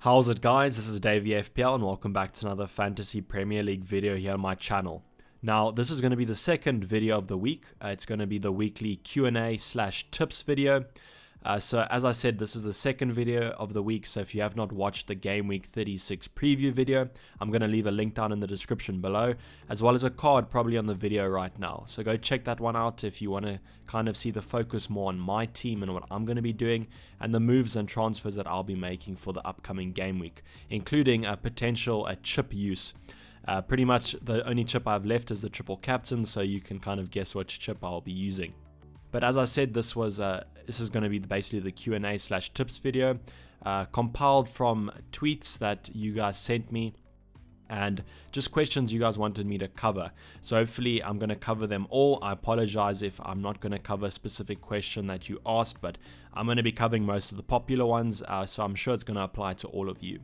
How's it guys, this is Dayvy Fpl and welcome back to another Fantasy Premier League video here on my channel. Now this is going to be the second video of the week. It's going to be the weekly Q&A/tips video. So as I said, this is the second video of the week, so if you have not watched the Game Week 36 preview video, I'm going to leave a link down in the description below, as well as a card probably on the video right now. So go check that one out if you want to kind of see the focus more on my team and what I'm going to be doing, and the moves and transfers that I'll be making for the upcoming game week, including a potential chip use. Pretty much the only chip I've left is the triple captain, so you can kind of guess which chip I'll be using. But as I said, this is going to be basically the Q&A/tips video, compiled from tweets that you guys sent me and just questions you guys wanted me to cover. So hopefully I'm going to cover them all. I apologize if I'm not going to cover a specific question that you asked, but I'm going to be covering most of the popular ones, so I'm sure it's going to apply to all of you.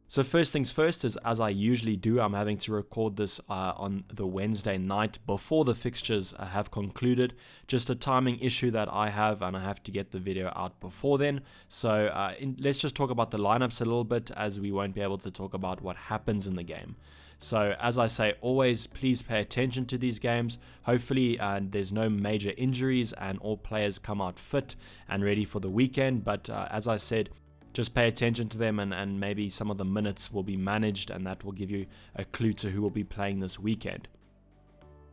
So first things first is, as I usually do, I'm having to record this on the Wednesday night before the fixtures have concluded. Just a timing issue that I have, and I have to get the video out before then. So let's just talk about the lineups a little bit, as we won't be able to talk about what happens in the game. So as I say, always please pay attention to these games. Hopefully there's no major injuries and all players come out fit and ready for the weekend. But as I said, just pay attention to them, and maybe some of the minutes will be managed, and that will give you a clue to who will be playing this weekend.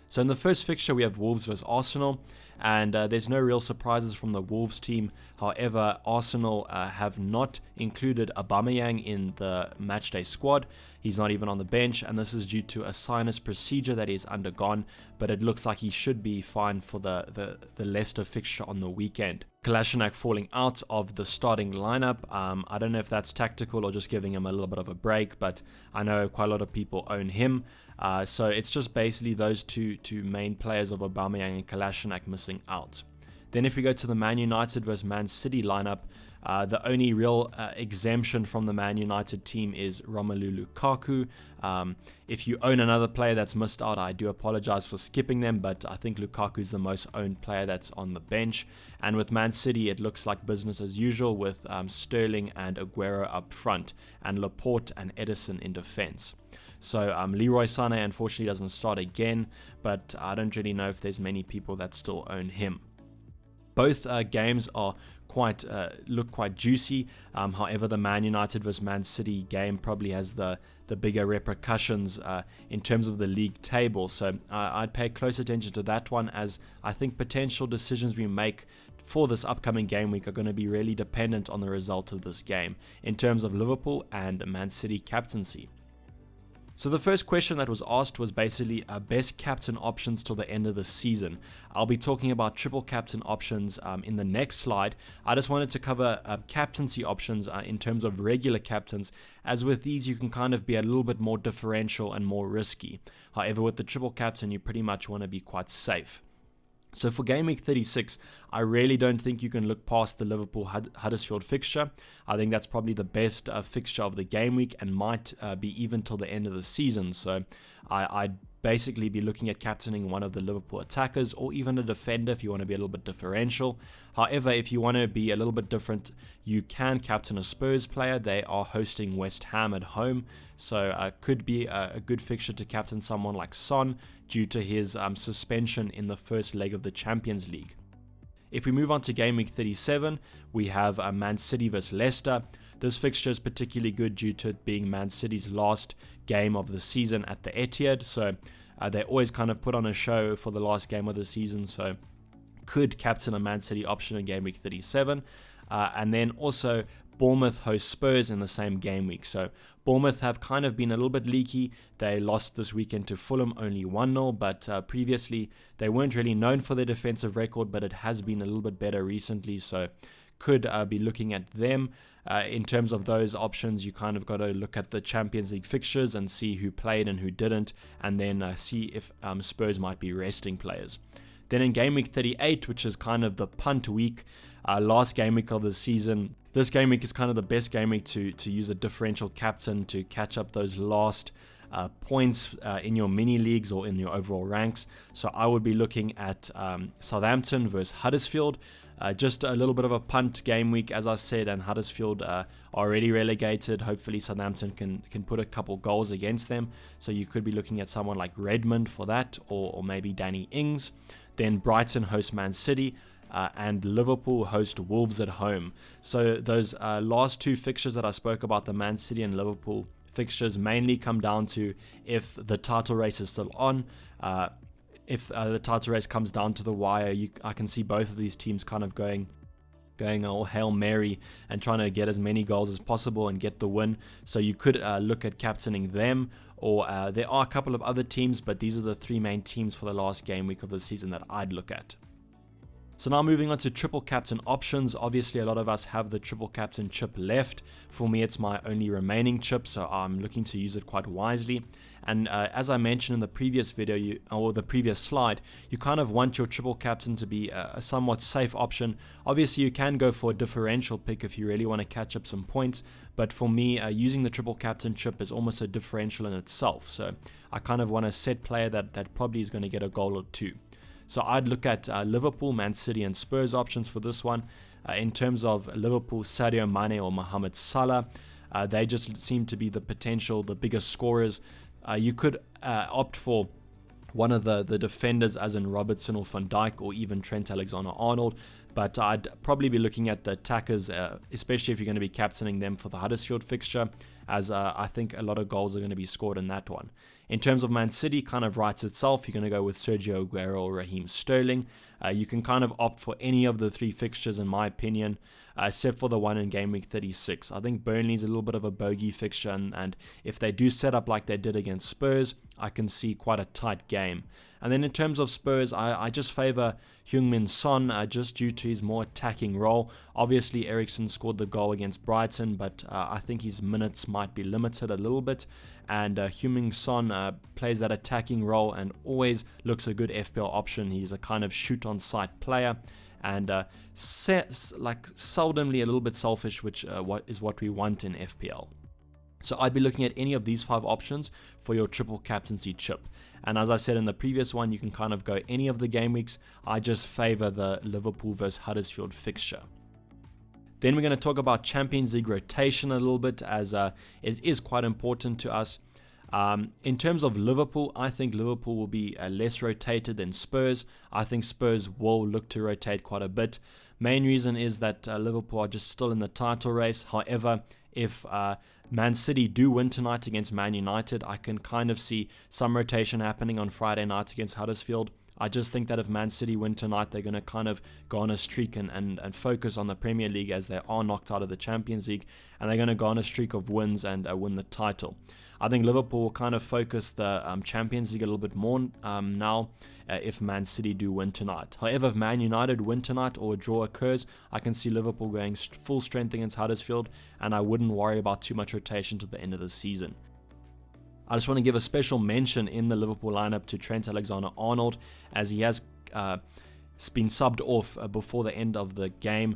So in the first fixture we have Wolves vs Arsenal, and there's no real surprises from the Wolves team. However, Arsenal have not included Aubameyang in the matchday squad. He's not even on the bench, and this is due to a sinus procedure that he's undergone, but it looks like he should be fine for the Leicester fixture on the weekend. Kolasinac falling out of the starting lineup. I don't know if that's tactical or just giving him a little bit of a break, but I know quite a lot of people own him. So it's just basically those two main players of Aubameyang and Kolasinac missing out. Then if we go to the Man United vs Man City lineup, the only real exemption from the Man United team is Romelu Lukaku. If you own another player that's missed out, I do apologize for skipping them, but I think Lukaku is the most owned player that's on the bench. And with Man City, it looks like business as usual with Sterling and Aguero up front, and Laporte and Edison in defense. So Leroy Sané unfortunately doesn't start again, but I don't really know if there's many people that still own him. Both games are look quite juicy. However, the Man United vs Man City game probably has the bigger repercussions in terms of the league table. So I'd pay close attention to that one, as I think potential decisions we make for this upcoming game week are going to be really dependent on the result of this game in terms of Liverpool and Man City captaincy. So the first question that was asked was basically best captain options till the end of the season. I'll be talking about triple captain options in the next slide. I just wanted to cover captaincy options in terms of regular captains, as with these you can kind of be a little bit more differential and more risky. However, with the triple captain you pretty much want to be quite safe. So for Game Week 36, I really don't think you can look past the Liverpool-Huddersfield fixture. I think that's probably the best fixture of the game week, and might be even till the end of the season. So I'd basically be looking at captaining one of the Liverpool attackers, or even a defender if you want to be a little bit differential. However, if you want to be a little bit different, you can captain a Spurs player. They are hosting West Ham at home, so could be a good fixture to captain someone like Son due to his suspension in the first leg of the Champions League. If we move on to Game Week 37, we have Man City vs Leicester. This fixture is particularly good due to it being Man City's last game of the season at the Etihad, so they always kind of put on a show for the last game of the season, so could captain a Man City option in Game Week 37. And then also Bournemouth host Spurs in the same game week. So Bournemouth have kind of been a little bit leaky. They lost this weekend to Fulham only 1-0, but previously they weren't really known for their defensive record, but it has been a little bit better recently, so could be looking at them. In terms of those options, you kind of got to look at the Champions League fixtures and see who played and who didn't, and then see if Spurs might be resting players. Then in Game Week 38, which is kind of the punt week, last game week of the season, this game week is kind of the best game week to use a differential captain to catch up those last points in your mini leagues or in your overall ranks. So I would be looking at Southampton versus Huddersfield. Just a little bit of a punt game week, as I said, and Huddersfield are already relegated. Hopefully Southampton can put a couple goals against them. So you could be looking at someone like Redmond for that, or maybe Danny Ings. Then Brighton host Man City, and Liverpool host Wolves at home. So those last two fixtures that I spoke about, the Man City and Liverpool fixtures, mainly come down to if the title race is still on. If the title race comes down to the wire, I can see both of these teams kind of going all Hail Mary and trying to get as many goals as possible and get the win. So you could look at captaining them, or there are a couple of other teams, but these are the three main teams for the last game week of the season that I'd look at. So now moving on to triple captain options. Obviously a lot of us have the triple captain chip left. For me, it's my only remaining chip, so I'm looking to use it quite wisely. And as I mentioned in the previous video, or the previous slide, you kind of want your triple captain to be a somewhat safe option. Obviously you can go for a differential pick if you really want to catch up some points, but for me, using the triple captain chip is almost a differential in itself. So I kind of want a set player that probably is going to get a goal or two. So I'd look at Liverpool, Man City and Spurs options for this one. In terms of Liverpool, Sadio Mane or Mohamed Salah, they just seem to be the biggest scorers. You could opt for one of the defenders, as in Robertson or Van Dijk, or even Trent Alexander-Arnold, but I'd probably be looking at the attackers, especially if you're going to be captaining them for the Huddersfield fixture, as I think a lot of goals are going to be scored in that one. In terms of Man City, kind of writes itself. You're going to go with Sergio Aguero or Raheem Sterling. You can kind of opt for any of the three fixtures, in my opinion, except for the one in game week 36. I think Burnley's a little bit of a bogey fixture, and if they do set up like they did against Spurs, I can see quite a tight game. And then in terms of Spurs, I just favour Heung-min Son just due to his more attacking role. Obviously, Eriksen scored the goal against Brighton, but I think his minutes might be limited a little bit. And Heung-min Son plays that attacking role and always looks a good FPL option. He's a kind of shoot-on-sight player, and seldomly a little bit selfish, which is what we want in FPL. So I'd be looking at any of these 5 options for your triple captaincy chip. And as I said in the previous one, you can kind of go any of the game weeks. I just favor the Liverpool versus Huddersfield fixture. Then we're going to talk about Champions League rotation a little bit, as it is quite important to us. In terms of Liverpool, I think Liverpool will be less rotated than Spurs. I think Spurs will look to rotate quite a bit. Main reason is that Liverpool are just still in the title race. However, if Man City do win tonight against Man United, I can kind of see some rotation happening on Friday night against Huddersfield. I just think that if Man City win tonight, they're going to kind of go on a streak and focus on the Premier League, as they are knocked out of the Champions League, and they're going to go on a streak of wins and win the title. I think Liverpool will kind of focus the Champions League a little bit more now if Man City do win tonight. However, if Man United win tonight or a draw occurs, I can see Liverpool going full strength against Huddersfield, and I wouldn't worry about too much rotation to the end of the season. I just want to give a special mention in the Liverpool lineup to Trent Alexander-Arnold, as he has been subbed off before the end of the game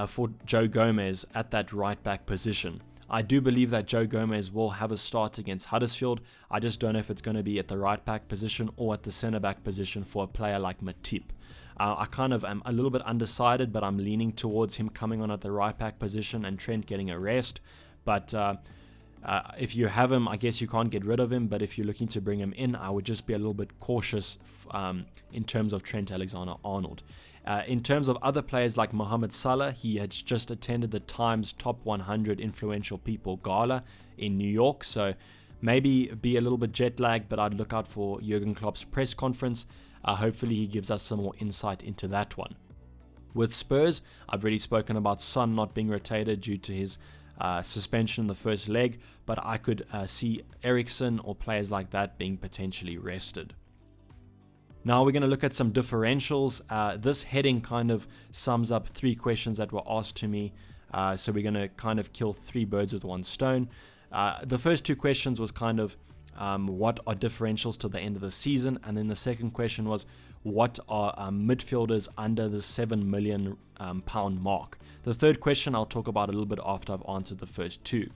for Joe Gomez at that right back position. I do believe that Joe Gomez will have a start against Huddersfield. I just don't know if it's going to be at the right back position or at the centre back position for a player like Matip. I kind of am a little bit undecided, but I'm leaning towards him coming on at the right back position and Trent getting a rest. But if you have him, I guess you can't get rid of him, but if you're looking to bring him in, I would just be a little bit cautious in terms of Trent Alexander-Arnold. In terms of other players like Mohamed Salah, he had just attended the Times Top 100 Influential People Gala in New York, so maybe be a little bit jet lagged, but I'd look out for Jurgen Klopp's press conference. Hopefully he gives us some more insight into that one. With Spurs, I've already spoken about Son not being rotated due to his suspension in the first leg, but I could see Eriksen or players like that being potentially rested. Now we're going to look at some differentials. This heading kind of sums up 3 questions that were asked to me, so we're going to kind of kill 3 birds with 1 stone. The first 2 questions was kind of what are differentials to the end of the season, and then the second question was what are midfielders under the £7 million mark. The third question I'll talk about a little bit after I've answered the first 2.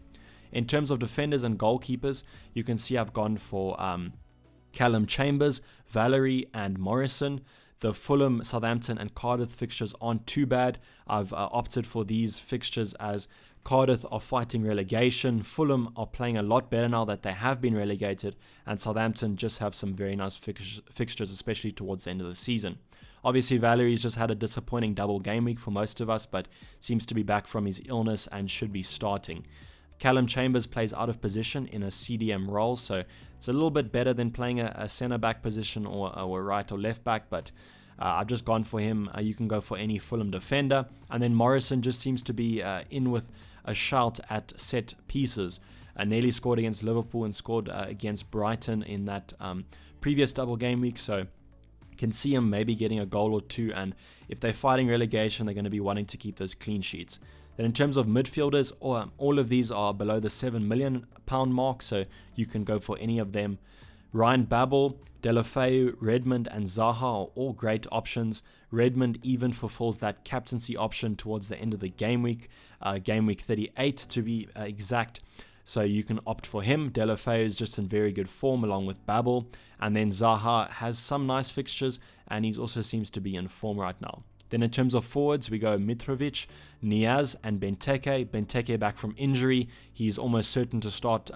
In terms of defenders and goalkeepers, you can see I've gone for Callum Chambers, Valerie and Morrison. The Fulham, Southampton and Cardiff fixtures aren't too bad. I've opted for these fixtures as Cardiff are fighting relegation, Fulham are playing a lot better now that they have been relegated, and Southampton just have some very nice fixtures, especially towards the end of the season. Obviously, Valerie's just had a disappointing double game week for most of us, but seems to be back from his illness and should be starting. Callum Chambers plays out of position in a CDM role, so it's a little bit better than playing a centre-back position or a right or left-back, but I've just gone for him. You can go for any Fulham defender. And then Morrison just seems to be in with a shout at set pieces. Nearly scored against Liverpool and scored against Brighton in that previous double game week, so can see him maybe getting a goal or two, and if they're fighting relegation, they're going to be wanting to keep those clean sheets. Then in terms of midfielders, all of these are below the £7 million mark, so you can go for any of them. Ryan Babel, Deulofeu, Redmond and Zaha are all great options. Redmond even fulfills that captaincy option towards the end of the game week 38 to be exact. So you can opt for him. Deulofeu is just in very good form along with Babel. And then Zaha has some nice fixtures and he also seems to be in form right now. Then in terms of forwards, we go Mitrovic, Niaz and Benteke. Benteke back from injury. He's almost certain to start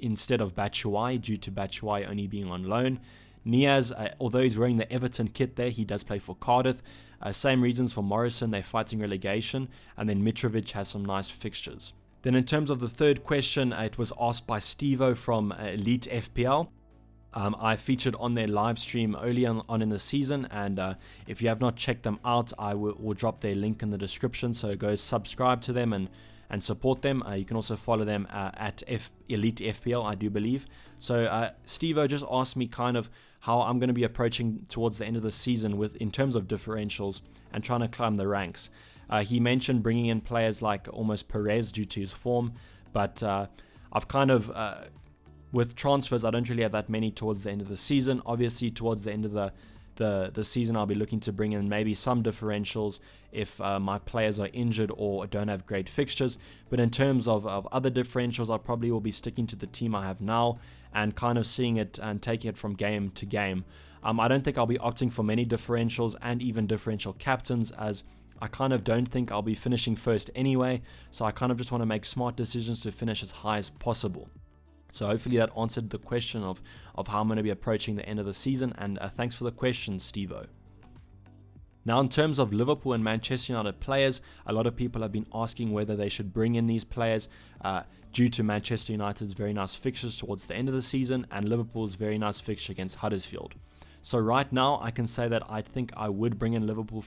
instead of Batshuayi due to Batshuayi only being on loan. Niaz, although he's wearing the Everton kit there, he does play for Cardiff. Same reasons for Morrison, they're fighting relegation. And then Mitrovic has some nice fixtures. Then in terms of the third question, it was asked by Stevo from Elite FPL. I featured on their live stream early on in the season, and if you have not checked them out, I will drop their link in the description, so go subscribe to them and support them. You can also follow them at Elite FPL, I do believe. So Stevo just asked me kind of how I'm going to be approaching towards the end of the season in terms of differentials and trying to climb the ranks. He mentioned bringing in players like almost Perez due to his form, but I've kind of with transfers, I don't really have that many towards the end of the season. Obviously, towards the end of the season, I'll be looking to bring in maybe some differentials if my players are injured or don't have great fixtures. But in terms of other differentials, I probably will be sticking to the team I have now and kind of seeing it and taking it from game to game. I don't think I'll be opting for many differentials and even differential captains, as I kind of don't think I'll be finishing first anyway. So I kind of just want to make smart decisions to finish as high as possible. So hopefully that answered the question of how I'm going to be approaching the end of the season, and thanks for the question, Stevo. Now in terms of Liverpool and Manchester United players, a lot of people have been asking whether they should bring in these players due to Manchester United's very nice fixtures towards the end of the season and Liverpool's very nice fixture against Huddersfield. So right now I can say that I think I would bring in Liverpool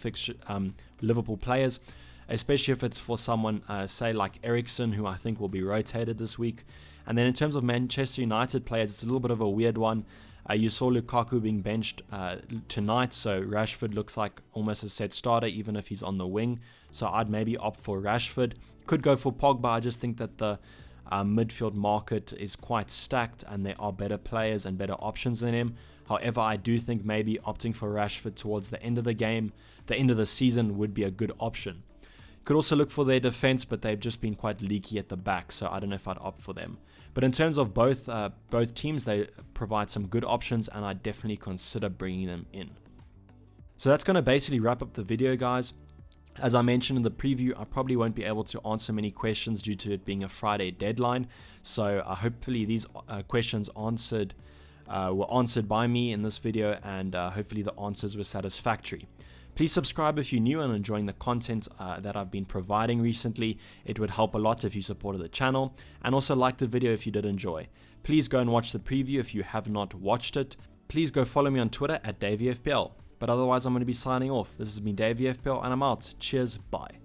players, especially if it's for someone say like Eriksen, who I think will be rotated this week. And then in terms of Manchester United players, it's a little bit of a weird one. You saw Lukaku being benched tonight, so Rashford looks like almost a set starter even if he's on the wing. So I'd maybe opt for Rashford. Could go for Pogba. I just think that the midfield market is quite stacked and there are better players and better options than him. However, I do think maybe opting for Rashford towards the end of the game, the end of the season, would be a good option. Could also look for their defense, but they've just been quite leaky at the back, so I don't know if I'd opt for them. But in terms of both teams, they provide some good options, and I'd definitely consider bringing them in. So that's going to basically wrap up the video, guys. As I mentioned in the preview, I probably won't be able to answer many questions due to it being a Friday deadline. So hopefully these questions were answered by me in this video, and hopefully the answers were satisfactory. Please subscribe if you're new and enjoying the content that I've been providing recently. It would help a lot if you supported the channel, and also like the video if you did enjoy. Please go and watch the preview if you have not watched it. Please go follow me on Twitter at DayvyFPL. But otherwise, I'm going to be signing off. This has been Dayvy FPL, and I'm out. Cheers, bye.